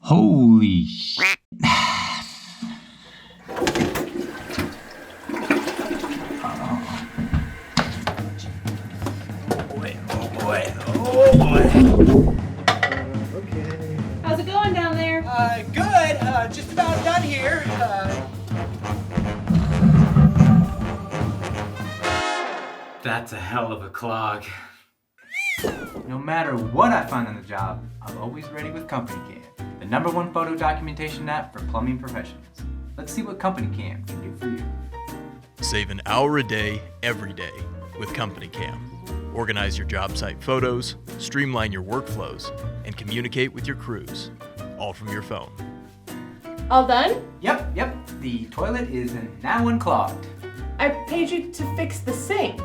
Holy shit. Okay. How's it going down there? Good. Just about done here. That's a hell of a clog. No matter what I find on the job, I'm always ready with Company Cam, the #1 photo documentation app for plumbing professionals. Let's see what Company Cam can do for you. Save an hour a day, every day with Company Cam. Organize your job site photos, streamline your workflows, and communicate with your crews, all from your phone. All done? Yep. The toilet is now unclogged. I paid you to fix the sink.